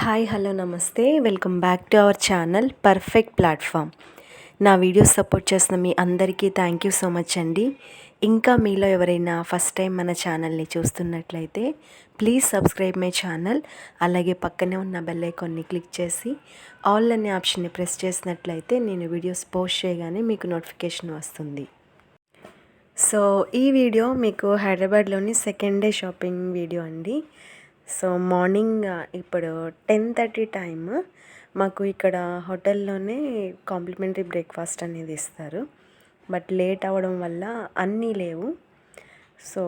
Hi hello నమస్తే welcome back to our channel perfect platform. నా videos support చేసిన మీ అందరికీ థ్యాంక్ యూ సో మచ్ అండి. ఇంకా మీలో ఎవరైనా ఫస్ట్ టైం మన ఛానల్ని చూస్తున్నట్లయితే ప్లీజ్ సబ్స్క్రైబ్ మై ఛానల్. అలాగే పక్కనే ఉన్న బెల్ ఐకాన్ని క్లిక్ చేసి ఆల్ అనే ఆప్షన్ని ప్రెస్ చేసినట్లయితే నేను వీడియోస్ పోస్ట్ చేయగానే మీకు నోటిఫికేషన్ వస్తుంది. సో ఈ వీడియో మీకు హైదరాబాద్లోని సెకండ్ డే షాపింగ్ వీడియో అండి. సో మార్నింగ్ ఇప్పుడు 10:30 టైమ్ మాకు ఇక్కడ హోటల్లోనే కాంప్లిమెంటరీ బ్రేక్ఫాస్ట్ అనేది ఇస్తారు. బట్ లేట్ అవ్వడం వల్ల అన్నీ లేవు. సో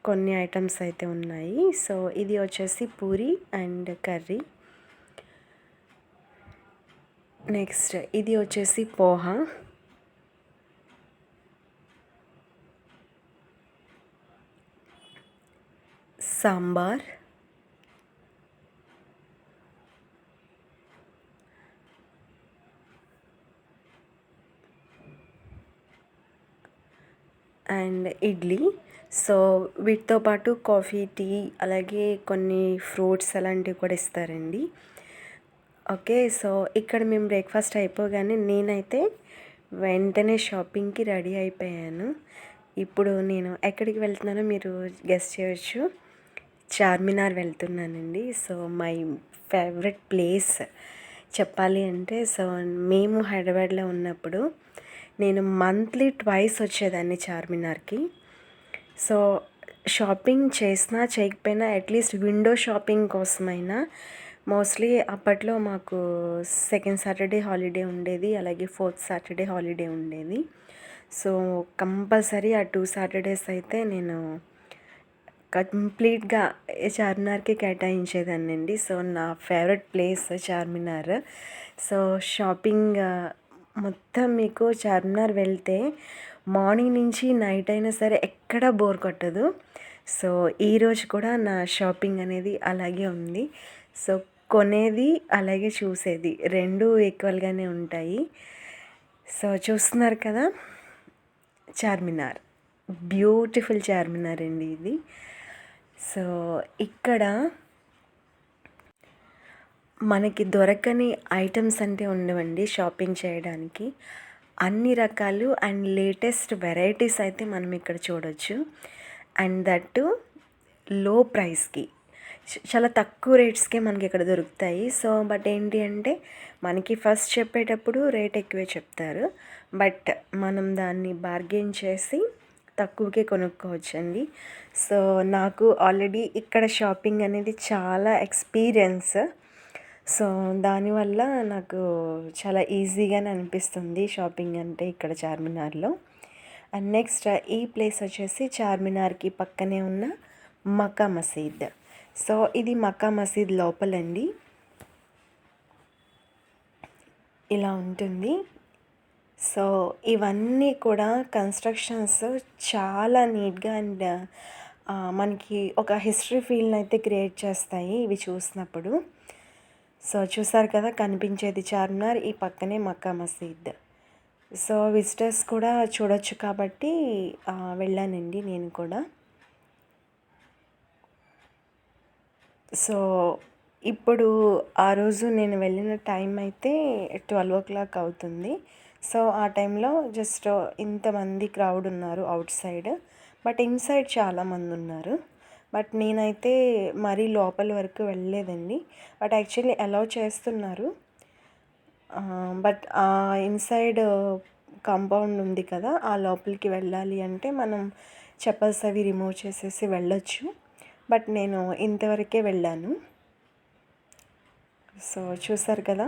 కొన్ని ఐటమ్స్ అయితే ఉన్నాయి. సో ఇది వచ్చేసి పూరి అండ్ కర్రీ. నెక్స్ట్ ఇది వచ్చేసి పోహా. సాంబార్, అండ్ ఇడ్లీ. సో వీటితో పాటు కాఫీ, టీ, అలాగే కొన్ని ఫ్రూట్స్ అలాంటివి కూడా ఇస్తారండి. ఓకే, సో ఇక్కడ మేము బ్రేక్ఫాస్ట్ అయిపోగానే నేనైతే వెంటనే షాపింగ్కి రెడీ అయిపోయాను. ఇప్పుడు నేను ఎక్కడికి వెళ్తున్నానో మీరు గెస్ చేయొచ్చు. చార్మినార్ వెళ్తున్నానండి. సో మై ఫేవరెట్ ప్లేస్ చెప్పాలి అంటే, సో మేము హైదరాబాద్లో ఉన్నప్పుడు నేను మంత్లీ ట్వైస్ వచ్చేదాన్ని చార్మినార్కి. సో షాపింగ్ చేసినా చేయకపోయినా అట్లీస్ట్ విండో షాపింగ్ కోసమైనా మోస్ట్లీ అప్పట్లో మాకు సెకండ్ సాటర్డే హాలిడే ఉండేది, అలాగే ఫోర్త్ సాటర్డే హాలిడే ఉండేది. సో కంపల్సరీ ఆ 2 సాటర్డేస్ అయితే నేను కంప్లీట్గా చార్మినార్కి కేటాయించేదాన్నండి. సో నా favourite place Charminar. So shopping మొత్తం మీకు చార్మినార్ వెళ్తే మార్నింగ్ నుంచి నైట్ అయినా సరే ఎక్కడా బోర్ కొట్టదు. సో ఈరోజు కూడా నా షాపింగ్ అనేది అలాగే ఉంది. సో కొనేది అలాగే చూసేది రెండు ఈక్వల్గానే ఉంటాయి. సో చూస్తున్నారు కదా, చార్మినార్, బ్యూటిఫుల్ చార్మినార్ అండి ఇది. సో ఇక్కడ మనకి దొరకని ఐటమ్స్ అంటే ఉండవండి షాపింగ్ చేయడానికి. అన్ని రకాలు అండ్ లేటెస్ట్ వెరైటీస్ అయితే మనం ఇక్కడ చూడొచ్చు. అండ్ దట్ లో ప్రైస్కి, చాలా తక్కువ రేట్స్కే మనకి ఇక్కడ దొరుకుతాయి. సో బట్ ఏంటి అంటే మనకి ఫస్ట్ చెప్పేటప్పుడు రేట్ ఎక్కువే చెప్తారు, బట్ మనం దాన్ని బార్గెన్ చేసి తక్కువకే కొనుక్కోవచ్చండి. సో నాకు ఆల్రెడీ ఇక్కడ షాపింగ్ అనేది చాలా ఎక్స్పీరియన్స్. సో దానివల్ల నాకు చాలా ఈజీగానే అనిపిస్తుంది షాపింగ్ అంటే ఇక్కడ చార్మినార్లో. అండ్ నెక్స్ట్ ఈ ప్లేస్ వచ్చేసి చార్మినార్కి పక్కనే ఉన్న మక్కా మసీద్. సో ఇది మక్కా మసీద్ లోపలండి, ఇలా ఉంటుంది. సో ఇవన్నీ కూడా కన్స్ట్రక్షన్స్ చాలా నీట్గా అండ్ మనకి ఒక హిస్టరీ ఫీల్ని అయితే క్రియేట్ చేస్తాయి ఇవి చూసినప్పుడు. సో చూసారు కదా, కనిపించేది చార్మినార్, ఈ పక్కనే మక్కా మసీద్. సో విజిటర్స్ కూడా చూడొచ్చు కాబట్టి వెళ్ళానండి నేను కూడా. సో ఇప్పుడు ఆ రోజు నేను వెళ్ళిన టైం అయితే 12 o'clock అవుతుంది. సో ఆ టైంలో జస్ట్ ఇంతమంది క్రౌడ్ ఉన్నారు అవుట్ సైడ్, బట్ ఇన్సైడ్ చాలామంది ఉన్నారు. బట్ నేనైతే మరీ లోపల వరకు వెళ్ళలేదండి. బట్ యాక్చువల్లీ అలౌ చేస్తున్నారు. బట్ ఇన్సైడ్ కాంపౌండ్ ఉంది కదా, ఆ లోపలికి వెళ్ళాలి అంటే మనం చెప్పల్స్ అవి రిమూవ్ చేసేసి వెళ్ళొచ్చు. బట్ నేను ఇంతవరకే వెళ్ళాను. సో చూసారు కదా,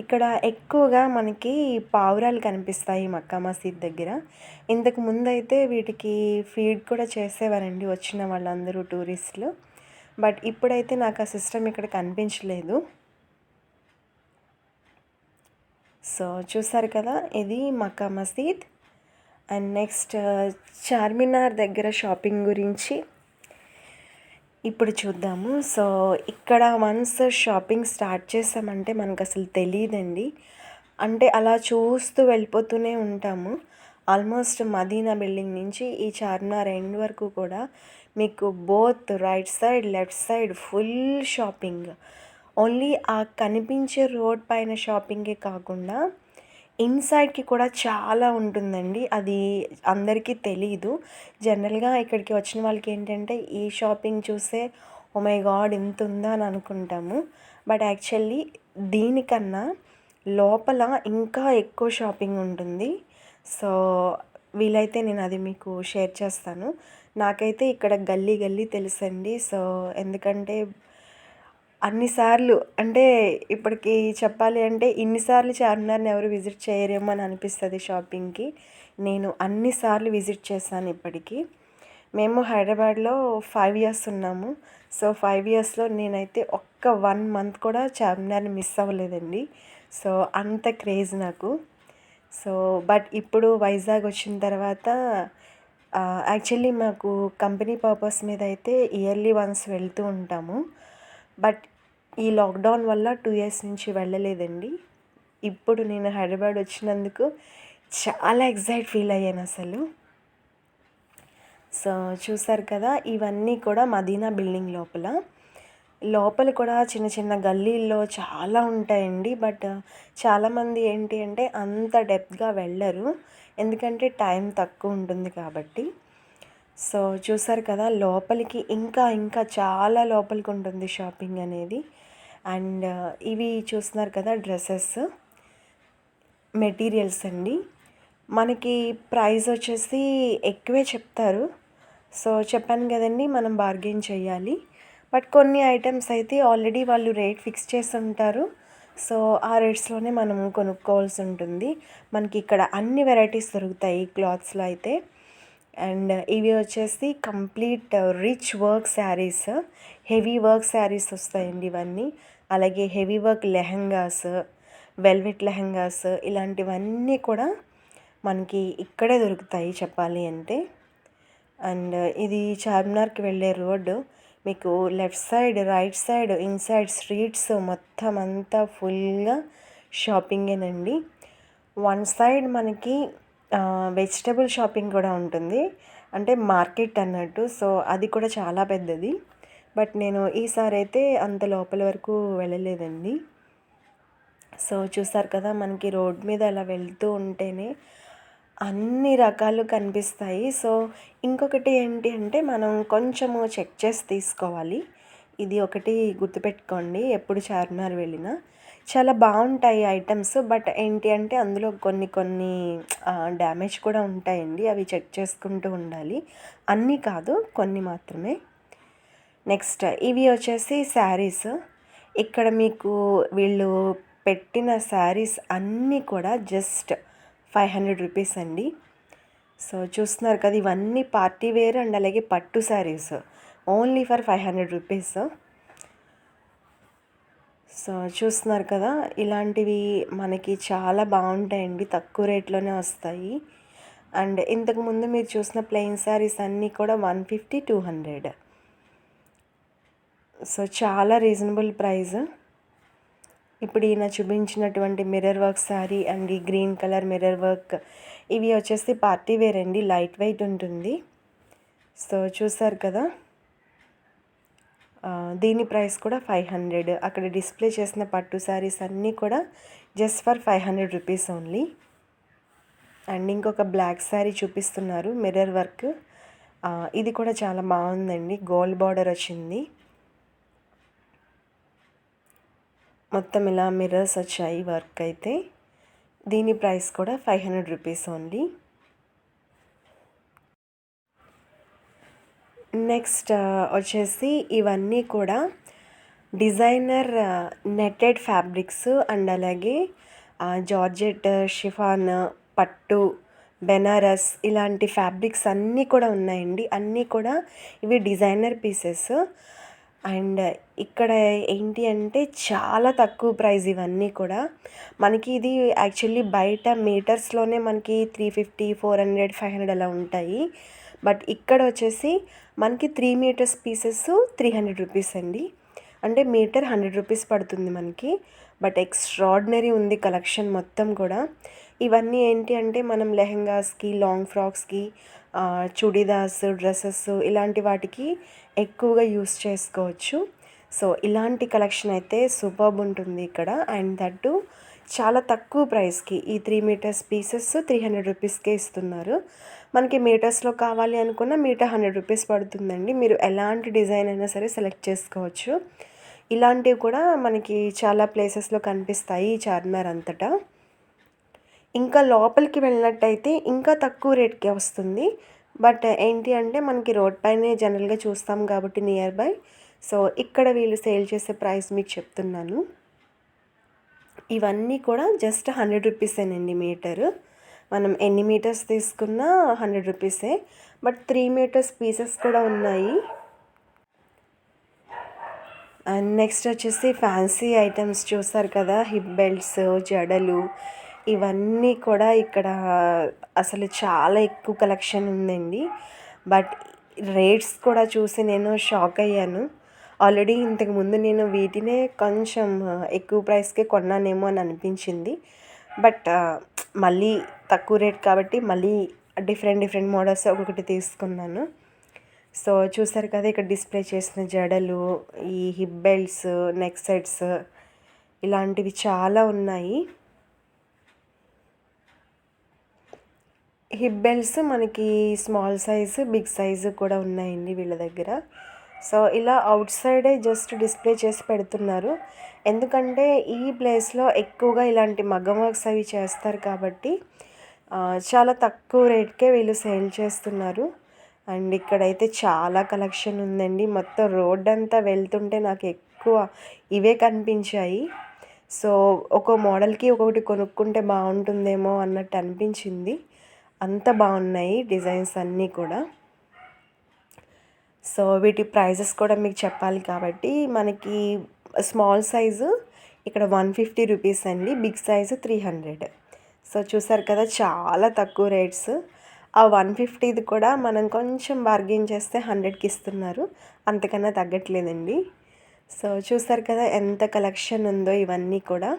ఇక్కడ ఎక్కువగా మనకి పావురాలు కనిపిస్తాయి మక్కా మసీద్ దగ్గర. ఇంతకు ముందు అయితే వీటికి ఫీడ్ కూడా చేసేవారండి వచ్చిన వాళ్ళందరూ టూరిస్టులు. బట్ ఇప్పుడైతే నాకు ఆ సిస్టమ్ ఇక్కడ కనిపించలేదు. సో చూసారు కదా, ఇది మక్కా మసీద్. అండ్ నెక్స్ట్ చార్మినార్ దగ్గర షాపింగ్ గురించి ఇప్పుడు చూద్దాము. సో ఇక్కడ వన్స్ షాపింగ్ స్టార్ట్ చేసామంటే మనకు అసలు తెలియదండి. అంటే అలా చూస్తూ వెళ్ళిపోతూనే ఉంటాము. ఆల్మోస్ట్ మదీనా బిల్డింగ్ నుంచి ఈ చార్మినార్ ఎండ్ వరకు కూడా మీకు both right side left side full shopping. Only ఆ కనిపించే రోడ్ పైన షాపింగే కాకుండా ఇన్సైడ్‌కి కూడా చాలా ఉంటుందండి. అది అందరికీ తెలీదు. జనరల్‌గా ఇక్కడికి వచ్చిన వాళ్ళకేంటంటే ఈ షాపింగ్ చూసే ఓహ్ మై గాడ్! ఇంతుందా అని అనుకుంటాము. బట్ యాక్చువల్లీ దీనికన్నా లోపల ఇంకా ఎక్కువ షాపింగ్ ఉంటుంది. సో, వీలైతే నేను అది మీకు షేర్ చేస్తాను. నాకైతే ఇక్కడ గల్లీ గల్లీ తెలుసండి. సో, ఎందుకంటే అన్ని సార్లు అంటే ఇప్పటికి చెప్పాలి అంటే ఇన్ని సార్లు చార్మినార్‌ని ఎవరు విజిట్ చేయరేమో అని అనిపిస్తది షాపింగ్‌కి. నేను అన్ని సార్లు విజిట్ చేశాను ఇప్పటికి. మేము హైదరాబాద్‌లో 5 ఇయర్స్ ఉన్నాము. సో, 5 ఇయర్స్‌లో నేనైతే ఒక్క 1 మంత్ కూడా చార్మినార్‌ని మిస్ అవ్వలేదండి. సో, అంత క్రేజ్ నాకు. సో, బట్ ఇప్పుడు వైజాగ్ వచ్చిన తర్వాత యాక్చువల్లీ మాకు కంపెనీ పర్పస్ మీద అయితే ఇయర్లీ వన్స్ వెళ్తూ ఉంటాము. బట్ ఈ లాక్‌డౌన్ వల్ల 2 ఇయర్స్ నుంచి వెళ్ళలేదండి. ఇప్పుడు నేను హైదరాబాద్ వచ్చినందుకు చాలా ఫీల్ అయ్యానసలు. సో, చూసారు కదా! ఇవన్నీ కూడా మదీనా బిల్డింగ్ లోపల. లోపల కూడా చిన్న చిన్న గల్లీల్లో చాలా ఉంటాయండి. బట్ చాలామంది ఏంటి అంటే అంత డెప్త్‌గా వెళ్ళరు. ఎందుకంటే టైం తక్కువ ఉంటుంది కాబట్టి. సో, చూసారు కదా! లోపలికి ఇంకా ఇంకా చాలా లోపలికి ఉంటుంది షాపింగ్ అనేది. అండ్ ఇవి చూస్తున్నారు కదా! డ్రెసెస్, మెటీరియల్స్ అండి. మనకి ప్రైస్ వచ్చేసి ఎక్కువే చెప్తారు. సో, చెప్పాను కదండీ మనం బార్గెయిన్ చేయాలి. బట్ కొన్ని ఐటెమ్స్ అయితే ఆల్రెడీ వాళ్ళు రేట్ ఫిక్స్ చేసి ఉంటారు. సో, ఆ రేట్స్‌లోనే మనం కొనుక్కోవాల్సి ఉంటుంది. మనకి ఇక్కడ అన్ని వెరైటీస్ దొరుకుతాయి క్లాత్స్‌లో అయితే. అండ్ ఇవి వచ్చేసి complete rich work saris, heavy work saris వస్తాయండి ఇవన్నీ. అలాగే heavy work lehengas, velvet lehengas ఇలాంటివన్నీ కూడా మనకి ఇక్కడే దొరుకుతాయి చెప్పాలి అంటే. అండ్ ఇది చార్మినార్‌కి వెళ్ళే రోడ్డు. మీకు left side, right side, inside streets మొత్తం అంతా ఫుల్‌గా షాపింగేనండి. వన్ సైడ్ మనకి వెజిటబుల్ షాపింగ్ కూడా ఉంటుంది. అంటే మార్కెట్ అన్నట్టు. సో, అది కూడా చాలా పెద్దది. బట్ నేను ఈసారైతే అంత లోపల వరకు వెళ్ళలేదండి. సో, చూసారు కదా! మనకి రోడ్ మీద అలా వెళ్తూ ఉంటేనే అన్ని రకాలు కనిపిస్తాయి. సో, ఇంకొకటి ఏంటి అంటే మనం కొంచెము చెక్ చేసి తీసుకోవాలి. ఇది ఒకటి గుర్తుపెట్టుకోండి ఎప్పుడు చార్మినార్ వెళ్ళినా. చాలా బావుంటాయి ఐటెమ్స్. బట్ ఏంటి అంటే అందులో కొన్ని కొన్ని డ్యామేజ్ కూడా ఉంటాయండి. అవి చెక్ చేసుకుంటూ ఉండాలి. అన్నీ కాదు, కొన్ని మాత్రమే. నెక్స్ట్ ఇవి వచ్చేసి శారీస్. ఇక్కడ మీకు వీళ్ళు పెట్టిన శారీస్ అన్నీ కూడా జస్ట్ 500 రూపీస్ అండి. సో, చూస్తున్నారు కదా! ఇవన్నీ పార్టీ వేర్ అండ్ అలాగే పట్టు saris. Only for 500 rupees. So, చూస్తున్నారు కదా! ఇలాంటివి మనకి చాలా బావుంటాయండి. తక్కువ రేట్‌లోనే వస్తాయి. అండ్ ఇంతకుముందు మీరు చూసిన ప్లెయిన్ శారీస్ అన్నీ కూడా 150, 200. సో, చాలా రీజనబుల్ ప్రైస్. ఇప్పుడు ఈయన చూపించినటువంటి మిర్రర్ వర్క్ శారీ అండ్ ఈ గ్రీన్ కలర్ మిర్రర్ వర్క్ ఇవి వచ్చేసి పార్టీ వేర్ అండి. లైట్ వెయిట్ ఉంటుంది. సో, చూసారు కదా! దీని ప్రైస్ కూడా 500. అక్కడ డిస్ప్లే చేసిన పట్టు శారీస్ అన్నీ కూడా just for 500 rupees only. And ఇంకొక బ్లాక్ శారీ చూపిస్తున్నారు మిర్రర్ వర్క్. ఇది కూడా చాలా బాగుందండి. గోల్డ్ బార్డర్ వచ్చింది. మొత్తం ఇలా మిర్రర్స్ వచ్చాయి వర్క్ అయితే. దీని ప్రైస్ కూడా 500 రూపీస్ ఓన్లీ. నెక్స్ట్ వచ్చేసి ఇవన్నీ కూడా డిజైనర్ నెట్టెడ్ ఫ్యాబ్రిక్స్ అండ్ అలాగే జార్జెట్, షిఫాన్, పట్టు, బెనారస్ ఇలాంటి ఫ్యాబ్రిక్స్ అన్నీ కూడా ఉన్నాయండి. అన్నీ కూడా ఇవి డిజైనర్ పీసెస్. అండ్ ఇక్కడ ఏంటి అంటే చాలా తక్కువ ప్రైస్ ఇవన్నీ కూడా. మనకి ఇది యాక్చువల్లీ బయట మీటర్స్‌లోనే మనకి 350, 400, 500 అలా ఉంటాయి. బట్ ఇక్కడ వచ్చేసి మనకి 3 మీటర్స్ పీసెస్ 300 రూపీస్ అండి. అంటే మీటర్ 100 రూపీస్ పడుతుంది మనకి. బట్ ఎక్స్ట్రార్డినరీ ఉంది కలెక్షన్ మొత్తం కూడా. ఇవన్నీ ఏంటి అంటే మనం లెహెంగాస్‌కి, లాంగ్ ఫ్రాక్స్‌కి, చుడీదార్స్, డ్రెసెస్ ఇలాంటి వాటికి ఎక్కువగా యూస్ చేసుకోవచ్చు. సో ఇలాంటి కలెక్షన్ అయితే సూపర్బ్ ఉంటుంది ఇక్కడ. అండ్ దట్టు చాలా తక్కువ ప్రైస్కి ఈ 3 మీటర్స్ పీసెస్ 300 రూపీస్కే ఇస్తున్నారు. మనకి మీటర్స్లో కావాలి అనుకున్న మీటర్ 100 రూపీస్ పడుతుందండి. మీరు ఎలాంటి డిజైన్ అయినా సరే సెలెక్ట్ చేసుకోవచ్చు. ఇలాంటివి కూడా మనకి చాలా ప్లేసెస్లో కనిపిస్తాయి ఈ చార్మినార్ అంతటా. ఇంకా లోపలికి వెళ్ళినట్టయితే ఇంకా తక్కువ రేట్కే వస్తుంది. బట్ ఏంటి అంటే మనకి రోడ్ పైనే జనరల్గా చూస్తాం కాబట్టి నియర్ బై. సో ఇక్కడ వీళ్ళు సేల్ చేసే ప్రైస్ మీకు చెప్తున్నాను. ఇవన్నీ కూడా జస్ట్ 100 రూపీసేనండి మీటరు. మనం ఎన్ని మీటర్స్ తీసుకున్నా 100 రూపీసే. బట్ 3 మీటర్స్ పీసెస్ కూడా ఉన్నాయి. అండ్ నెక్స్ట్ వచ్చేసి ఫ్యాన్సీ ఐటమ్స్ చూస్తారు కదా, హిప్ బెల్ట్స్, జడలు, ఇవన్నీ కూడా ఇక్కడ అసలు చాలా ఎక్కువ కలెక్షన్ ఉందండి. బట్ రేట్స్ కూడా చూసి నేను షాక్ అయ్యాను. ఆల్రెడీ ఇంతకుముందు నేను వీటినే కొంచెం ఎక్కువ ప్రైస్కే కొన్నానేమో అని అనిపించింది. బట్ మళ్ళీ తక్కువ రేట్ కాబట్టి మళ్ళీ డిఫరెంట్ మోడల్స్ ఒక్కొక్కటి తీసుకున్నాను. సో చూసారు కదా, ఇక్కడ డిస్ప్లే చేసిన జడలు, ఈ హిప్ బెల్ట్స్, నెక్ సెట్స్, ఇలాంటివి చాలా ఉన్నాయి. హిప్ బెల్ట్స్ మనకి స్మాల్ సైజు, బిగ్ సైజు కూడా ఉన్నాయండి వీళ్ళ దగ్గర. సో ఇలా అవుట్ సైడే జస్ట్ డిస్ప్లే చేసి పెడుతున్నారు. ఎందుకంటే ఈ ప్లేస్లో ఎక్కువగా ఇలాంటి మగ్గం వర్క్స్ అవి చేస్తారు కాబట్టి చాలా తక్కువ రేట్కే వీళ్ళు సేల్ చేస్తున్నారు. అండ్ ఇక్కడైతే చాలా కలెక్షన్ ఉందండి. మొత్తం రోడ్ అంతా వెళ్తుంటే నాకు ఎక్కువ ఇవే కనిపించాయి. సో ఒక మోడల్కి ఒక్కొక్కటి కొనుక్కుంటే బాగుంటుందేమో అన్నట్టు అనిపించింది. అంత బాగున్నాయి డిజైన్స్ అన్నీ కూడా. సో వీటి ప్రైజెస్ కూడా మీకు చెప్పాలి కాబట్టి మనకి స్మాల్ సైజు ఇక్కడ 150 రూపీస్ అండి, బిగ్ సైజు 300. సో చూసారు కదా, చాలా తక్కువ రేట్స్. ఆ 150ది కూడా మనం కొంచెం బార్గెన్ చేస్తే 100కి ఇస్తున్నారు, అంతకన్నా తగ్గట్లేదండి. సో చూసారు కదా ఎంత కలెక్షన్ ఉందో ఇవన్నీ కూడా.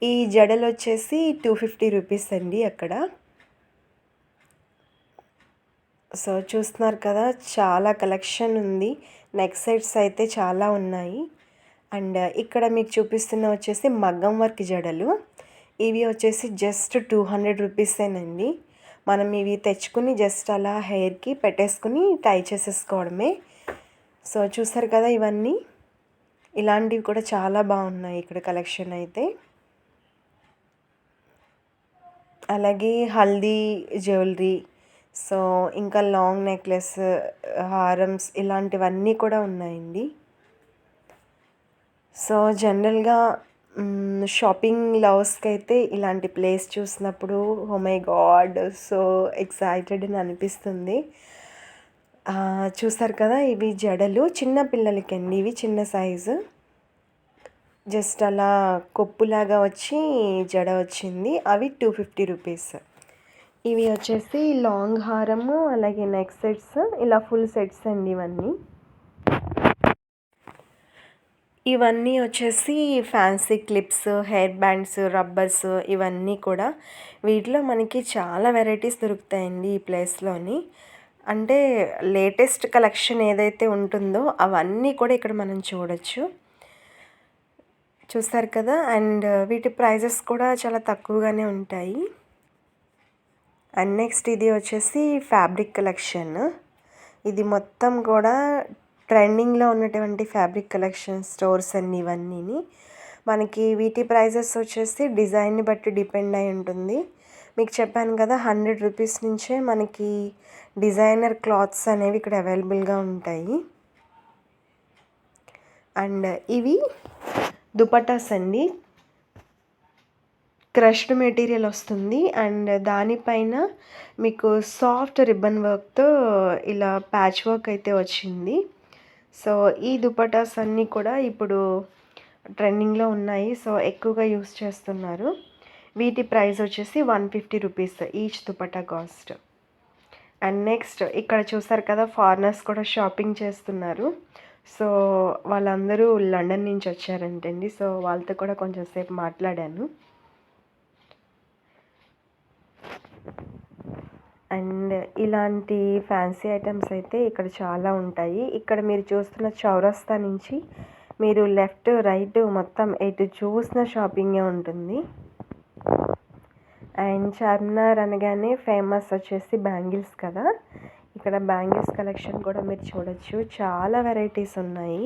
ఈ జడలు వచ్చేసి 250 రూపీస్ అండి అక్కడ. సో చూస్తున్నారు కదా, చాలా కలెక్షన్ ఉంది. నెక్ సెట్స్ అయితే చాలా ఉన్నాయి. అండ్ ఇక్కడ మీకు చూపిస్తున్న వచ్చేసి మగ్గం వర్క్ జడలు. ఇవి వచ్చేసి జస్ట్ 200 రూపీసేనండి. మనం ఇవి తెచ్చుకుని జస్ట్ అలా హెయిర్కి పెట్టేసుకుని టై చేసేసుకోవడమే. సో చూసారు కదా, ఇవన్నీ ఇలాంటివి కూడా చాలా బాగున్నాయి ఇక్కడ కలెక్షన్ అయితే. అలాగే హల్దీ జ్యువెలరీ, సో ఇంకా లాంగ్ నెక్లెస్, హారమ్స్, ఇలాంటివన్నీ కూడా ఉన్నాయండి. సో జనరల్గా షాపింగ్ లవర్స్కి అయితే ఇలాంటి ప్లేస్ చూసినప్పుడు oh my god, so excited అని అనిపిస్తుంది. చూసారు కదా, ఇవి జడలు చిన్న పిల్లలకి అండి. ఇవి చిన్న సైజు, జస్ట్ అలా కొప్పులాగా వచ్చి జడ వచ్చింది. అవి 250 రూపీస్. ఇవి వచ్చేసి లాంగ్ హారము, అలాగే నెక్ సెట్స్, ఇలా ఫుల్ సెట్స్ అండి ఇవన్నీ వచ్చేసి fancy clips, hair bands, rubbers, ఇవన్నీ కూడా. వీటిలో మనకి చాలా వెరైటీస్ దొరుకుతాయండి ఈ ప్లేస్లోని. అంటే లేటెస్ట్ కలెక్షన్ ఏదైతే ఉంటుందో అవన్నీ కూడా ఇక్కడ మనం చూడొచ్చు. చూస్తారు కదా, అండ్ వీటి ప్రైజెస్ కూడా చాలా తక్కువగానే ఉంటాయి. అండ్ నెక్స్ట్ ఇది వచ్చేసి ఫ్యాబ్రిక్ కలెక్షన్. ఇది మొత్తం కూడా ట్రెండింగ్లో ఉన్నటువంటి ఫ్యాబ్రిక్ కలెక్షన్ స్టోర్స్ అన్ని ఇవన్నీ. మనకి వీటి ప్రైజెస్ వచ్చేసి డిజైన్ని బట్టి డిపెండ్ అయి ఉంటుంది. మీకు చెప్పాను కదా, 100 రూపీస్ నుంచే మనకి డిజైనర్ క్లాత్స్ అనేవి ఇక్కడ అవైలబుల్గా ఉంటాయి. అండ్ ఇవి దుపట్టాస్ అండి. క్రష్డ్ మెటీరియల్ వస్తుంది అండ్ దానిపైన మీకు సాఫ్ట్ రిబ్బన్ వర్క్తో ఇలా ప్యాచ్ వర్క్ అయితే వచ్చింది. సో ఈ దుపట్టాస్ అన్నీ కూడా ఇప్పుడు ట్రెండింగ్లో ఉన్నాయి. సో ఎక్కువగా యూస్ చేస్తున్నారు. వీటి ప్రైస్ వచ్చేసి 150 rupees each dupatta cost. And next ఇక్కడ చూసారు కదా, ఫారినర్స్ కూడా షాపింగ్ చేస్తున్నారు. సో వాళ్ళందరూ లండన్ నుంచి వచ్చారంటండి. సో వాళ్ళతో కూడా కొంచెం సేపు మాట్లాడాను. అండ్ ఇలాంటి ఫ్యాన్సీ ఐటమ్స్ అయితే ఇక్కడ చాలా ఉంటాయి. ఇక్కడ మీరు చూస్తున్న చౌరస్తా నుంచి మీరు లెఫ్ట్ రైట్ మొత్తం ఎటు చూసిన షాపింగే ఉంటుంది. అండ్ చార్మినార్ అనగానే ఫేమస్ వచ్చేసి బ్యాంగిల్స్ కదా, ఇక్కడ బ్యాంగిల్స్ కలెక్షన్ కూడా మీరు చూడొచ్చు. చాలా వెరైటీస్ ఉన్నాయి.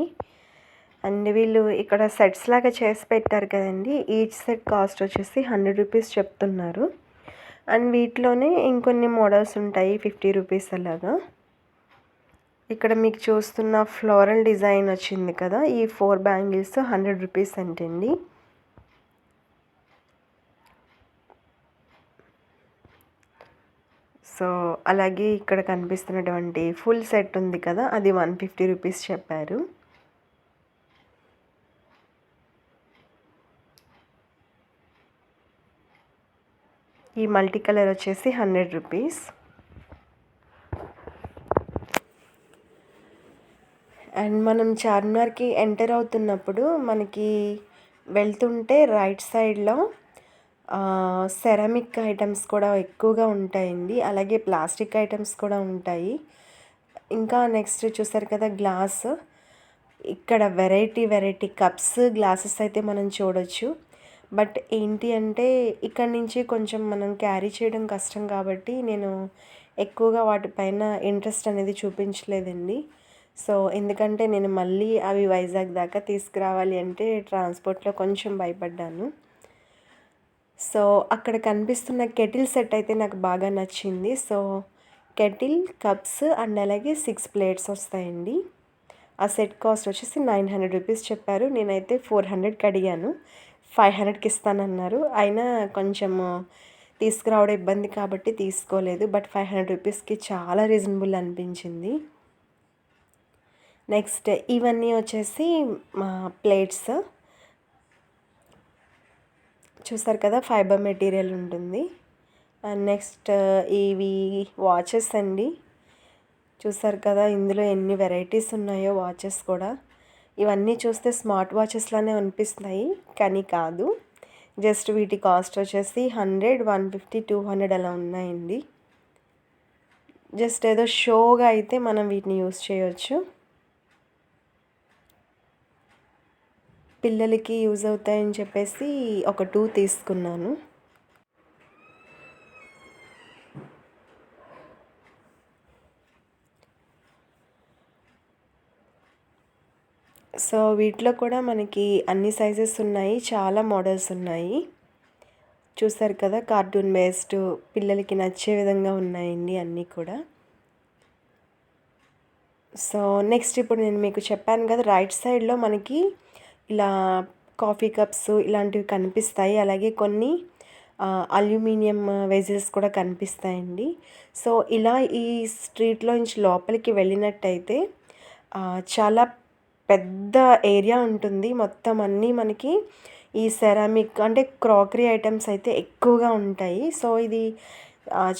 అండ్ వీళ్ళు ఇక్కడ సెట్స్ లాగా చేసి పెట్టారు కదండి. ఈచ్ సెట్ కాస్ట్ వచ్చేసి 100 రూపీస్ చెప్తున్నారు. అండ్ వీటిలోనే ఇంకొన్ని మోడల్స్ ఉంటాయి 50 రూపీస్ అలాగా. ఇక్కడ మీకు చూస్తున్న ఫ్లోరల్ డిజైన్ వచ్చింది కదా, ఈ 4 బ్యాంగిల్స్ 100 రూపీస్ అంటండి. సో అలాగే ఇక్కడ కనిపిస్తున్నటువంటి ఫుల్ సెట్ ఉంది కదా, అది 150 రూపీస్ చెప్పారు. ఈ మల్టీ కలర్ వచ్చేసి 100 రూపీస్. అండ్ మనం చార్మినార్కి ఎంటర్ అవుతున్నప్పుడు మనకి వెళ్తుంటే రైట్ సైడ్లో సెరామిక్ ఐటమ్స్ కూడా ఎక్కువగా ఉంటాయండి. అలాగే ప్లాస్టిక్ ఐటమ్స్ కూడా ఉంటాయి. ఇంకా నెక్స్ట్ చూసారు కదా గ్లాస్, ఇక్కడ వెరైటీ కప్స్ గ్లాసెస్ అయితే మనం చూడొచ్చు. బట్ ఏంటి అంటే ఇక్కడ నుంచి కొంచెం మనం క్యారీ చేయడం కష్టం కాబట్టి నేను ఎక్కువగా వాటిపైన ఇంట్రెస్ట్ అనేది చూపించలేదండి. సో ఎందుకంటే నేను మళ్ళీ అవి వైజాగ్ దాకా తీసుకురావాలి అంటే ట్రాన్స్పోర్ట్లో కొంచెం భయపడ్డాను. సో అక్కడ కనిపిస్తున్న కెటిల్ సెట్ అయితే నాకు బాగా నచ్చింది. సో కెటిల్, కప్స్ అండ్ అలాగే 6 ప్లేట్స్ వస్తాయండి. ఆ సెట్ కాస్ట్ వచ్చేసి 900 రూపీస్ చెప్పారు. నేనైతే 400కి అడిగాను, 500కి ఇస్తానన్నారు. అయినా కొంచెము తీసుకురావడం ఇబ్బంది కాబట్టి తీసుకోలేదు. బట్ 500 రూపీస్కి చాలా రీజనబుల్ అనిపించింది. నెక్స్ట్ ఇవన్నీ వచ్చేసి మా ప్లేట్స్ చూసారు కదా, ఫైబర్ మెటీరియల్ ఉంటుంది. అండ్ నెక్స్ట్ ఇవి వాచెస్ అండి. చూసారు కదా ఇందులో ఎన్ని వెరైటీస్ ఉన్నాయో వాచెస్ కూడా. ఇవన్నీ చూస్తే స్మార్ట్ వాచెస్లానే అనిపిస్తున్నాయి కానీ కాదు. జస్ట్ వీటి కాస్ట్ వచ్చేసి 100, 150, 200 అలా ఉన్నాయండి. జస్ట్ ఏదో షోగా అయితే మనం వీటిని యూస్ చేయొచ్చు. పిల్లలకి యూజ్ అవుతాయని చెప్పేసి ఒక 2 తీసుకున్నాను. సో వీటిలో కూడా మనకి అన్ని సైజెస్ ఉన్నాయి, చాలా మోడల్స్ ఉన్నాయి. చూసారు కదా కార్టూన్ బేస్డ్ పిల్లలకి నచ్చే విధంగా ఉన్నాయండి అన్నీ కూడా. సో నెక్స్ట్ ఇప్పుడు నేను మీకు చెప్పాను కదా, రైట్ సైడ్లో మనకి ఇలా కాఫీ కప్స్ ఇలాంటివి కనిపిస్తాయి. అలాగే కొన్ని అల్యూమినియం వెజల్స్ కూడా కనిపిస్తాయండి. సో ఇలా ఈ స్ట్రీట్లో నుంచి లోపలికి వెళ్ళినట్టయితే చాలా పెద్ద ఏరియా ఉంటుంది. మొత్తం అన్నీ మనకి ఈ సెరామిక్ అంటే క్రాకరీ ఐటమ్స్ అయితే ఎక్కువగా ఉంటాయి. సో ఇది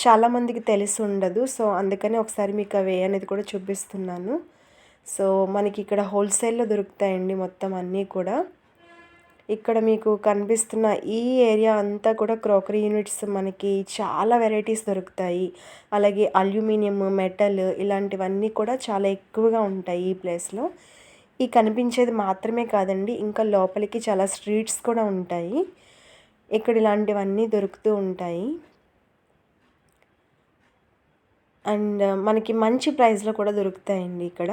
చాలామందికి తెలిసి ఉండదు. సో అందుకని ఒకసారి మీకు అవి అనేది కూడా చూపిస్తున్నాను. సో మనకి ఇక్కడ హోల్సేల్లో దొరుకుతాయండి మొత్తం అన్నీ కూడా. ఇక్కడ మీకు కనిపిస్తున్న ఈ ఏరియా అంతా కూడా క్రాకరీ యూనిట్స్ మనకి చాలా వెరైటీస్ దొరుకుతాయి. అలాగే అల్యూమినియం, మెటల్ ఇలాంటివన్నీ కూడా చాలా ఎక్కువగా ఉంటాయి ఈ ప్లేస్లో. ఈ కనిపించేది మాత్రమే కాదండి, ఇంకా లోపలికి చాలా స్ట్రీట్స్ కూడా ఉంటాయి. ఇక్కడ ఇలాంటివన్నీ దొరుకుతూ ఉంటాయి. అండ్ మనకి మంచి ప్రైస్లో కూడా దొరుకుతాయండి ఇక్కడ.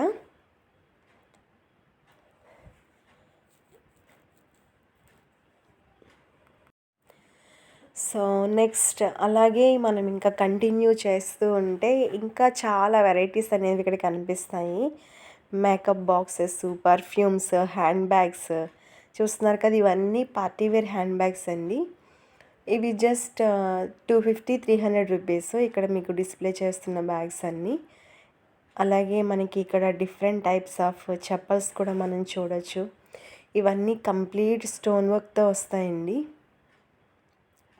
సో నెక్స్ట్ అలాగే మనం ఇంకా కంటిన్యూ చేస్తూ ఉంటే ఇంకా చాలా వెరైటీస్ అనేవి ఇక్కడ కనిపిస్తాయి. Makeup boxes, perfumes, hand bags చూస్తున్నారు కదా, ఇవన్నీ పార్టీవేర్ హ్యాండ్ బ్యాగ్స్ అండి. ఇవి జస్ట్ 250, 300 రూపీస్. ఇక్కడ మీకు డిస్ప్లే చేస్తున్న బ్యాగ్స్ అన్నీ. అలాగే మనకి ఇక్కడ డిఫరెంట్ టైప్స్ ఆఫ్ చెప్పల్స్ కూడా మనం చూడొచ్చు. ఇవన్నీ కంప్లీట్ స్టోన్ వర్క్తో వస్తాయండి.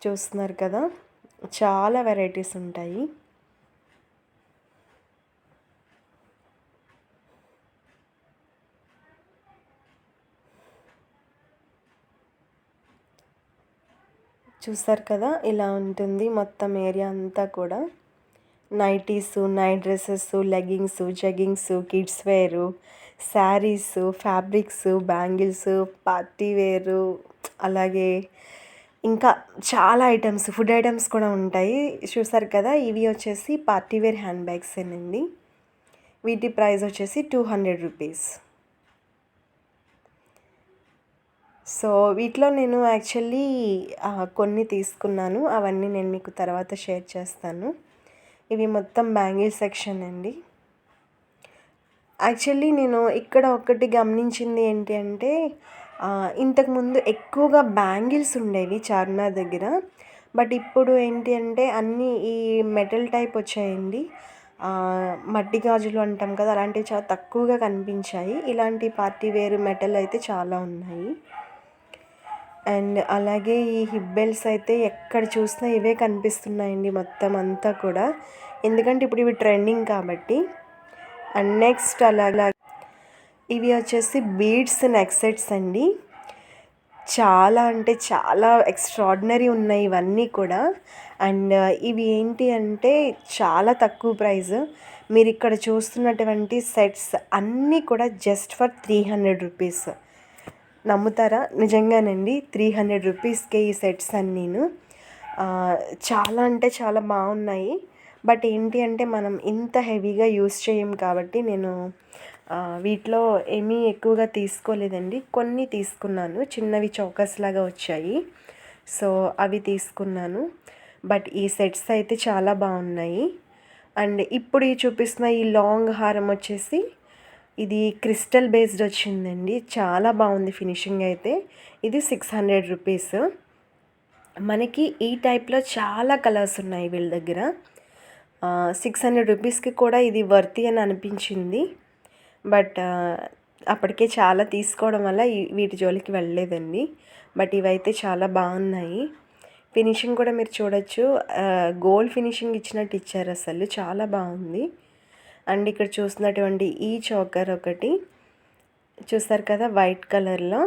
చూస్తున్నారు కదా, చాలా వెరైటీస్ ఉంటాయి. చూసారు కదా ఇలా ఉంటుంది మొత్తం ఏరియా అంతా కూడా. Nighties, night dresses, leggings, jeggings, kids వేరు, శారీస్, ఫ్యాబ్రిక్స్, బ్యాంగిల్స్, పార్టీ వేరు, అలాగే ఇంకా చాలా ఐటమ్స్, ఫుడ్ ఐటమ్స్ కూడా ఉంటాయి. చూసారు కదా, ఇవి వచ్చేసి పార్టీ వేర్ హ్యాండ్ బ్యాగ్సేనండి. వీటి ప్రైస్ వచ్చేసి 200 రూపీస్. సో వీటిలో నేను యాక్చువల్లీ కొన్ని తీసుకున్నాను. అవన్నీ నేను మీకు తర్వాత షేర్ చేస్తాను. ఇవి మొత్తం బ్యాంగిల్ సెక్షన్ అండి. యాక్చువల్లీ నేను ఇక్కడ ఒకటి గమనించింది ఏంటి అంటే, ఇంతకుముందు ఎక్కువగా బ్యాంగిల్స్ ఉండేవి చార్మినార్ దగ్గర. బట్ ఇప్పుడు ఏంటి అంటే అన్నీ ఈ మెటల్ టైప్ వచ్చాయండి. మట్టి గాజులు అంటాం కదా, అలాంటివి చాలా తక్కువగా కనిపించాయి. ఇలాంటి పార్టీ వేర్ మెటల్ అయితే చాలా ఉన్నాయి. అండ్ అలాగే ఈ హిప్ బెల్ట్స్ అయితే ఎక్కడ చూసినా ఇవే కనిపిస్తున్నాయండి మొత్తం అంతా కూడా. ఎందుకంటే ఇప్పుడు ఇవి ట్రెండింగ్ కాబట్టి. అండ్ నెక్స్ట్ అలా ఇవి వచ్చేసి బీడ్స్ నెక్ సెట్స్ అండి. చాలా అంటే చాలా ఎక్స్ట్రాడినరీ ఉన్నాయి ఇవన్నీ కూడా. అండ్ ఇవి ఏంటి అంటే చాలా తక్కువ ప్రైస్. మీరు ఇక్కడ చూస్తున్నటువంటి సెట్స్ అన్నీ కూడా జస్ట్ ఫర్ 300 రూపీస్. నమ్ముతారా? నిజంగానండి, 300 రూపీస్కే ఈ సెట్స్ అన్నీను. చాలా అంటే చాలా బాగున్నాయి. బట్ ఏంటి అంటే మనం ఇంత హెవీగా యూస్ చేయం కాబట్టి నేను వీటిలో ఏమీ ఎక్కువగా తీసుకోలేదండి. కొన్ని తీసుకున్నాను, చిన్నవి చౌకస్ లాగా వచ్చాయి. సో అవి తీసుకున్నాను. బట్ ఈ సెట్స్ అయితే చాలా బాగున్నాయి. అండ్ ఇప్పుడు ఈ చూపిస్తున్న ఈ లాంగ్ హారం వచ్చేసి ఇది క్రిస్టల్ బేస్డ్ వచ్చిందండి. చాలా బాగుంది ఫినిషింగ్ అయితే. ఇది 600 రూపీస్. మనకి ఈ టైప్లో చాలా కలర్స్ ఉన్నాయి వీళ్ళ దగ్గర. 600 రూపీస్కి కూడా ఇది వర్తి అని అనిపించింది. బట్ అప్పటికే చాలా తీసుకోవడం వల్ల వీటి జోలికి వెళ్ళలేదండి. బట్ ఇవైతే చాలా బాగున్నాయి. ఫినిషింగ్ కూడా మీరు చూడొచ్చు, గోల్డ్ ఫినిషింగ్ ఇచ్చినట్టు ఇచ్చారు, అసలు చాలా బాగుంది. అండ్ ఇక్కడ చూసినటువంటి ఈ చోకర్ ఒకటి చూస్తారు కదా వైట్ కలర్లో,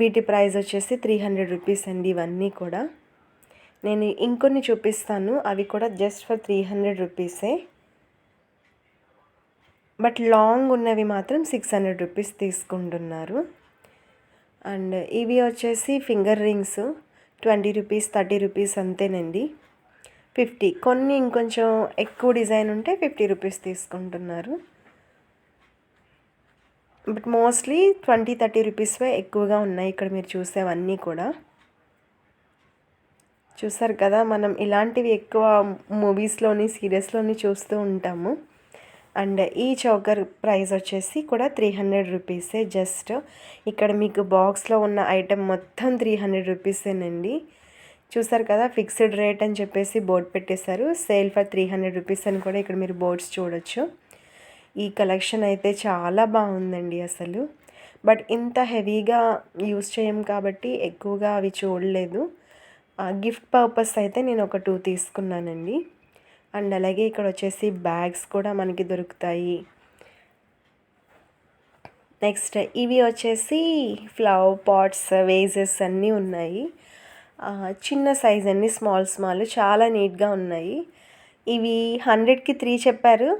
వీటి ప్రైస్ వచ్చేసి 300 రూపీస్ అండి. ఇవన్నీ కూడా నేను ఇంకొన్ని చూపిస్తాను, అవి కూడా జస్ట్ ఫర్ 300 రూపీసే. బట్ లాంగ్ ఉన్నవి మాత్రం 600 రూపీస్ తీసుకుంటున్నారు. అండ్ ఇవి వచ్చేసి ఫింగర్ రింగ్స్ 20 రూపీస్, 30 రూపీస్ అంతేనండి. 50, కొన్ని ఇంకొంచెం ఎక్కువ డిజైన్ ఉంటే 50 రూపీస్ తీసుకుంటున్నారు. బట్ మోస్ట్లీ 20-30 రూపీస్వే ఎక్కువగా ఉన్నాయి ఇక్కడ మీరు చూసేవన్నీ కూడా. చూసారు కదా, మనం ఇలాంటివి ఎక్కువ మూవీస్లోని, సీరియల్స్లోని చూస్తూ ఉంటాము. అండ్ ఈ చౌకర్ ప్రైస్ వచ్చేసి కూడా 300 రూపీసే. జస్ట్ ఇక్కడ మీకు బాక్స్లో ఉన్న ఐటెం మొత్తం 300 రూపీసేనండి. చూసారు కదా, ఫిక్స్డ్ రేట్ అని చెప్పేసి బోర్డ్ పెట్టేశారు. సేల్ ఫర్ 300 రూపీస్ అని కూడా ఇక్కడ మీరు బోర్డ్స్ చూడొచ్చు. ఈ కలెక్షన్ అయితే చాలా బాగుందండి అసలు. బట్ ఇంత హెవీగా యూస్ చేయం కాబట్టి ఎక్కువగా అవి చూడలేదు. గిఫ్ట్ పర్పస్ అయితే నేను ఒక 2 తీసుకున్నానండి. అండ్ అలాగే ఇక్కడ వచ్చేసి బ్యాగ్స్ కూడా మనకి దొరుకుతాయి. నెక్స్ట్ ఇవి వచ్చేసి ఫ్లవర్ పాట్స్, వేజెస్ అన్నీ ఉన్నాయి. చిన్న సైజ్ అండి, స్మాల్ చాలా నీట్గా ఉన్నాయి. ఇవి 100కి 3 చెప్పారు,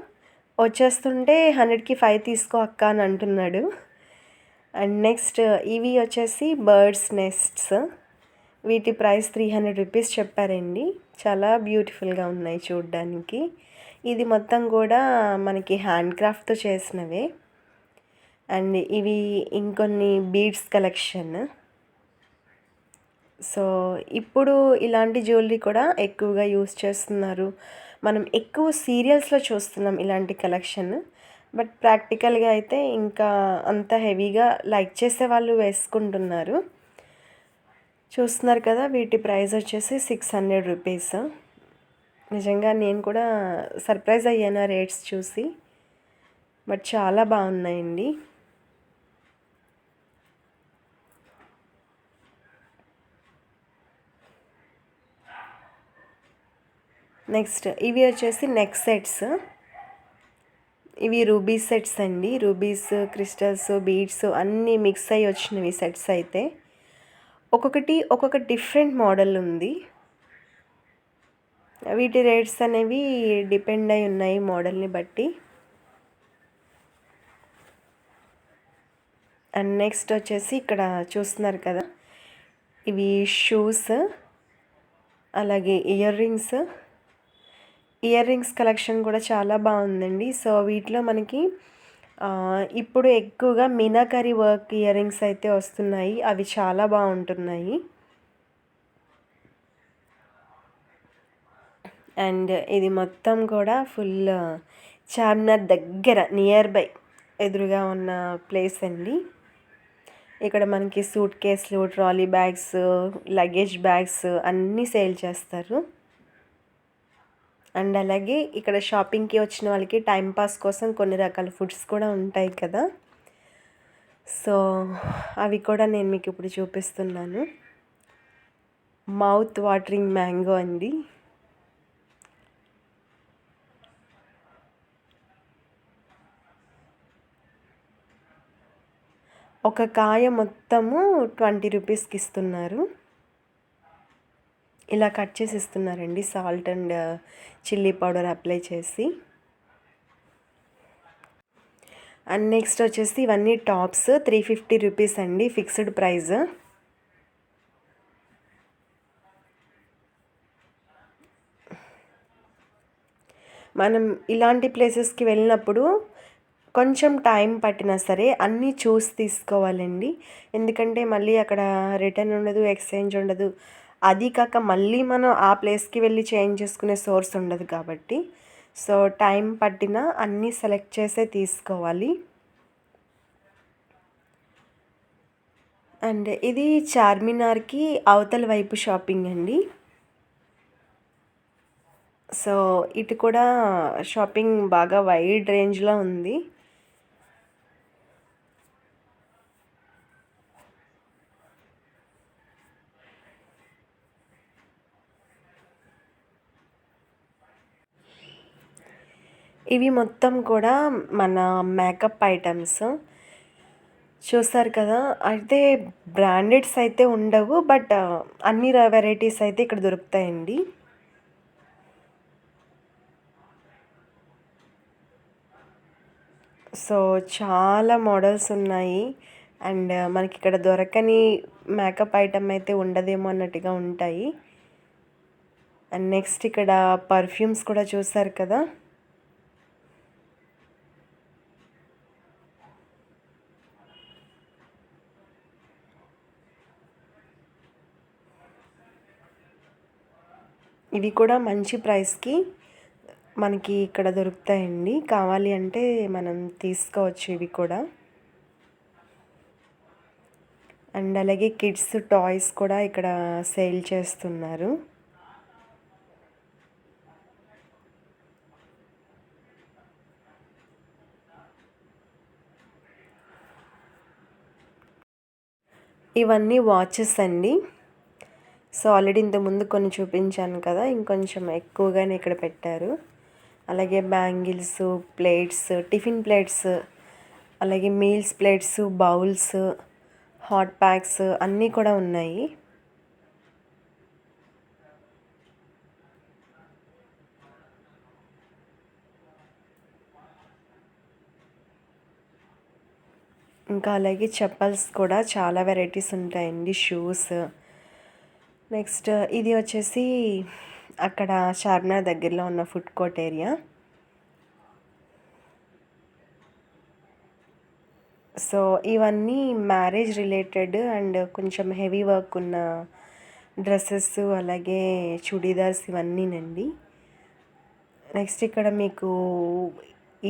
వచ్చేస్తుంటే 100కి 5 తీసుకో అక్క అని అంటున్నాడు. అండ్ నెక్స్ట్ ఇవి వచ్చేసి బర్డ్స్ నెస్ట్స్. వీటి ప్రైస్ 300 రూపీస్ చెప్పారండి. చాలా బ్యూటిఫుల్గా ఉన్నాయి చూడడానికి. ఇది మొత్తం కూడా మనకి హ్యాండ్ క్రాఫ్ట్తో చేసినవే. అండ్ ఇవి ఇంకొన్ని బీడ్స్ కలెక్షన్. సో ఇప్పుడు ఇలాంటి జ్యువెలరీ కూడా ఎక్కువగా యూస్ చేస్తున్నారు. మనం ఎక్కువ సీరియల్స్లో చూస్తున్నాం ఇలాంటి కలెక్షన్. బట్ ప్రాక్టికల్గా అయితే ఇంకా అంత హెవీగా లైక్ చేసే వాళ్ళు వేసుకుంటున్నారు. చూస్తున్నారు కదా, వీటి ప్రైస్ వచ్చేసి 600 రూపీస్. నిజంగా నేను కూడా సర్ప్రైజ్ అయ్యాను రేట్స్ చూసి. బట్ చాలా బాగున్నాయండి. నెక్స్ట్ ఇవి వచ్చేసి నెక్ సెట్స్. ఇవి రూబీ సెట్స్ అండి. రూబీస్, క్రిస్టల్స్, బీడ్స్ అన్నీ మిక్స్ అయ్యి వచ్చినవి సెట్స్ అయితే. ఒక్కొక్కటి ఒక్కొక్క డిఫరెంట్ మోడల్ ఉంది. వీటి రేట్స్ అనేవి డిపెండ్ అయి ఉన్నాయి మోడల్ని బట్టి. అండ్ నెక్స్ట్ వచ్చేసి ఇక్కడ చూస్తున్నారు కదా, ఇవి షూస్, అలాగే ఇయర్ రింగ్స్ కలెక్షన్ కూడా చాలా బాగుందండి. సో వీటిలో మనకి ఇప్పుడు ఎక్కువగా మీనాకరి వర్క్ ఇయర్ రింగ్స్ అయితే వస్తున్నాయి. అవి చాలా బాగుంటున్నాయి. అండ్ ఇది మొత్తం కూడా ఫుల్ చార్మినార్ దగ్గర నియర్ బై ఎదురుగా ఉన్న ప్లేస్ అండి. ఇక్కడ మనకి సూట్ కేసులు, ట్రాలీ బ్యాగ్స్, లగేజ్ బ్యాగ్స్ అన్నీ సేల్ చేస్తారు. అండ్ అలాగే ఇక్కడ షాపింగ్కి వచ్చిన వాళ్ళకి టైంపాస్ కోసం కొన్ని రకాల ఫుడ్స్ కూడా ఉంటాయి కదా, సో అవి కూడా నేను మీకు ఇప్పుడు చూపిస్తున్నాను. మౌత్ వాటరింగ్ మ్యాంగో అండి. ఒక కాయ మొత్తము 20 రూపీస్కి ఇస్తున్నారు. ఇలా కట్ చేసి ఇస్తున్నారండి, salt and chilli powder apply చేసి. అండ్ నెక్స్ట్ వచ్చేసి ఇవన్నీ టాప్స్ 350 రూపీస్ అండి, ఫిక్స్డ్ ప్రైస్. మనం ఇలాంటి ప్లేసెస్కి వెళ్ళినప్పుడు కొంచెం టైం పట్టినా సరే అన్నీ చూసి తీసుకోవాలండి. ఎందుకంటే మళ్ళీ అక్కడ రిటర్న్ ఉండదు, ఎక్స్చేంజ్ ఉండదు. అది కాక మళ్ళీ మనం ఆ ప్లేస్కి వెళ్ళి చేంజ్ చేసుకునే సోర్స్ ఉండదు కాబట్టి, సో టైం పట్టినా అన్నీ సెలెక్ట్ చేసే తీసుకోవాలి. అండ్ ఇది చార్మినార్కి అవతల వైపు షాపింగ్ అండి. సో ఇటు కూడా షాపింగ్ బాగా వైడ్ రేంజ్లో ఉంది. ఇవి మొత్తం కూడా మన మేకప్ ఐటమ్స్ చూస్తారు కదా. అయితే బ్రాండెడ్స్ అయితే ఉండవు, బట్ అన్ని వెరైటీస్ అయితే ఇక్కడ దొరుకుతాయండి. సో చాలా మోడల్స్ ఉన్నాయి. అండ్ మనకి ఇక్కడ దొరకని మేకప్ ఐటమ్ అయితే ఉండదేమో అన్నట్టుగా ఉంటాయి. అండ్ నెక్స్ట్ ఇక్కడ పర్ఫ్యూమ్స్ కూడా చూసారు కదా. ఇవి కూడా మంచి ప్రైస్కి మనకి ఇక్కడ దొరుకుతాయండి. కావాలి అంటే మనం తీసుకోవచ్చు ఇవి కూడా. అండ్ అలాగే కిడ్స్ టాయ్స్ కూడా ఇక్కడ సేల్ చేస్తున్నారు. ఇవన్నీ వాచెస్ అండి. సో ఆల్రెడీ ఇంతకుముందు కొన్ని చూపించాను కదా, ఇంకొంచెం ఎక్కువగానే ఇక్కడ పెట్టారు. అలాగే బ్యాంగిల్స్, ప్లేట్స్, టిఫిన్ ప్లేట్స్, అలాగే meals plates, bowls, hot packs అన్నీ కూడా ఉన్నాయి. ఇంకా అలాగే చెప్పల్స్ కూడా చాలా వెరైటీస్ ఉంటాయండి, షూస్. నెక్స్ట్ ఇది వచ్చేసి అక్కడ చార్మినార్ దగ్గరలో ఉన్న ఫుడ్ కోర్ట్ ఏరియా. సో ఇవన్నీ మ్యారేజ్ రిలేటెడ్ అండ్ కొంచెం హెవీ వర్క్ ఉన్న డ్రెస్సెస్, అలాగే చుడీదార్స్ ఇవన్నీనండి. నెక్స్ట్ ఇక్కడ మీకు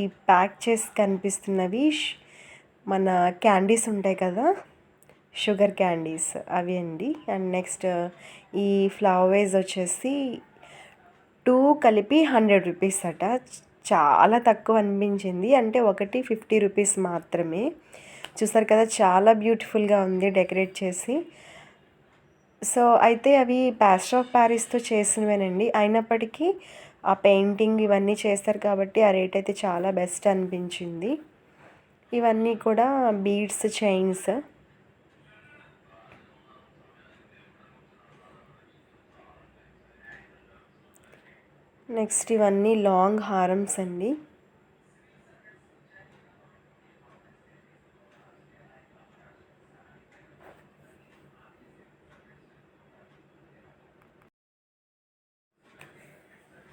ఈ ప్యాక్ చేసి కనిపిస్తున్నవి మన క్యాండీస్ ఉంటాయి కదా, షుగర్ క్యాండీస్ అవి అండి. అండ్ నెక్స్ట్ ఈ ఫ్లవర్స్ వచ్చేసి 2 కలిపి 100 రూపీస్ అట. చాలా తక్కువ అనిపించింది, అంటే ఒకటి 50 రూపీస్ మాత్రమే. చూసారు కదా, చాలా బ్యూటిఫుల్గా ఉంది డెకరేట్ చేసి. సో అయితే అవి ప్లాస్టర్ ఆఫ్ ప్యారిస్తో చేసినవేనండి, అయినప్పటికీ ఆ పెయింటింగ్ ఇవన్నీ చేస్తారు కాబట్టి ఆ రేట్ అయితే చాలా బెస్ట్ అనిపించింది. ఇవన్నీ కూడా బీడ్స్, చైన్స్. నెక్స్ట్ ఇవన్నీ లాంగ్ హారమ్స్ అండి.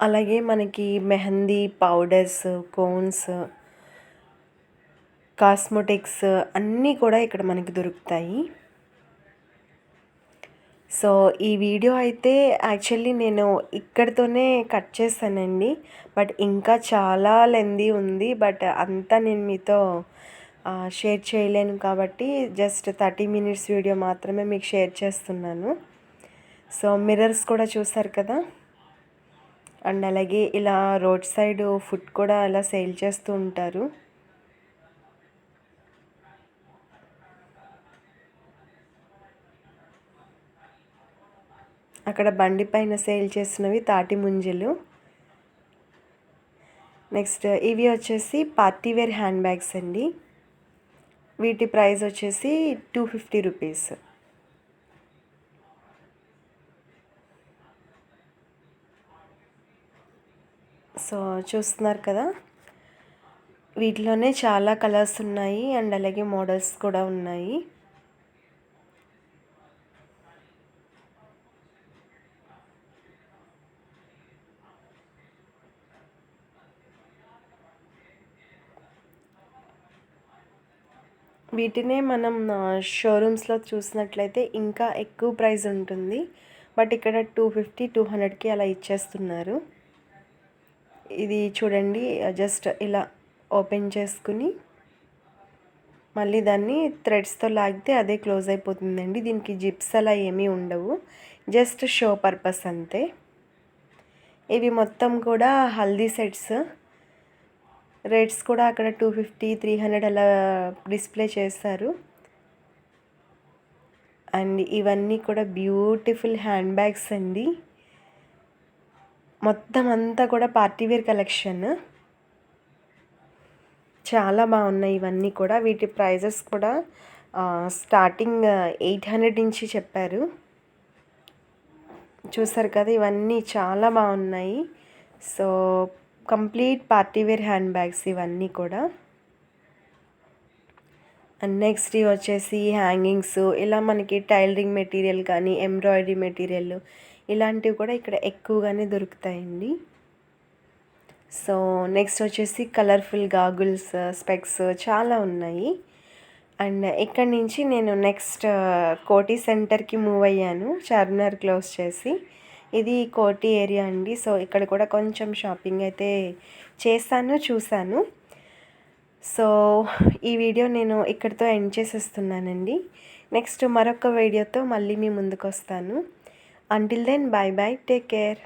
అలాగే మనకి మెహందీ పౌడర్స్, కోన్స్, కాస్మెటిక్స్ అన్నీ కూడా ఇక్కడ మనకి దొరుకుతాయి. సో ఈ వీడియో అయితే యాక్చువల్లీ నేను ఇక్కడితోనే కట్ చేశానండి. బట్ ఇంకా చాలా లెంతీ ఉంది. బట్ అంతా నేను మీతో షేర్ చేయలేను కాబట్టి జస్ట్ 30 మినిట్స్ వీడియో మాత్రమే మీకు షేర్ చేస్తున్నాను. సో మిర్రర్స్ కూడా చూసారు కదా. అండ్ అలాగే ఇలా రోడ్ సైడ్ ఫుడ్ కూడా అలా సేల్ చేస్తూ ఉంటారు. అక్కడ బండి పైన సేల్ చేసినవి తాటి ముంజలు. నెక్స్ట్ ఇవి వచ్చేసి పార్టీ వేర్ హ్యాండ్ బ్యాగ్స్ అండి. వీటి ప్రైస్ వచ్చేసి 250 రూపీస్. సో చూస్తున్నారు కదా, వీటిలోనే చాలా కలర్స్ ఉన్నాయి అండ్ అలాగే మోడల్స్ కూడా ఉన్నాయి. వీటినే మనం షోరూమ్స్లో చూసినట్లయితే ఇంకా ఎక్కువ ప్రైస్ ఉంటుంది. బట్ ఇక్కడ 250-200కి అలా ఇచ్చేస్తున్నారు. ఇది చూడండి, జస్ట్ ఇలా ఓపెన్ చేసుకుని మళ్ళీ దాన్ని థ్రెడ్స్తో లాగితే అదే క్లోజ్ అయిపోతుందండి. దీనికి జిప్స్ అలా ఏమీ ఉండవు, జస్ట్ షో పర్పస్ అంతే. ఇవి మొత్తం కూడా హల్దీ సెట్స్. రేట్స్ కూడా అక్కడ 250-300 అలా డిస్ప్లే చేస్తారు. అండ్ ఇవన్నీ కూడా బ్యూటిఫుల్ హ్యాండ్ బ్యాగ్స్ అండి. మొత్తం అంతా కూడా పార్టీవేర్ కలెక్షన్. చాలా బాగున్నాయి ఇవన్నీ కూడా. వీటి ప్రైజెస్ కూడా స్టార్టింగ్ 800 నుంచి చెప్పారు. చూసారు కదా, ఇవన్నీ చాలా బాగున్నాయి. So complete partywear hand bags ఇవన్నీ కూడా. అండ్ నెక్స్ట్ ఇవి వచ్చేసి హ్యాంగింగ్స్. ఇలా మనకి టైలరింగ్ మెటీరియల్ కానీ ఎంబ్రాయిడరీ మెటీరియల్ ఇలాంటివి కూడా ఇక్కడ ఎక్కువగానే దొరుకుతాయండి. సో నెక్స్ట్ వచ్చేసి కలర్ఫుల్ గాగుల్స్, స్పెక్స్ చాలా ఉన్నాయి. అండ్ ఇక్కడి నుంచి నేను నెక్స్ట్ కోటి సెంటర్కి మూవ్ అయ్యాను, చార్మినార్ క్లోజ్ చేసి. ఇది కోటి ఏరియా అండి. సో ఇక్కడ కూడా కొంచెం షాపింగ్ అయితే చేశాను, చూశాను. సో ఈ వీడియో నేను ఇక్కడితో ఎండ్ చేసేస్తున్నానండి. నెక్స్ట్ మరొక వీడియోతో మళ్ళీ మీ ముందుకు వస్తాను. Until then bye bye, take care.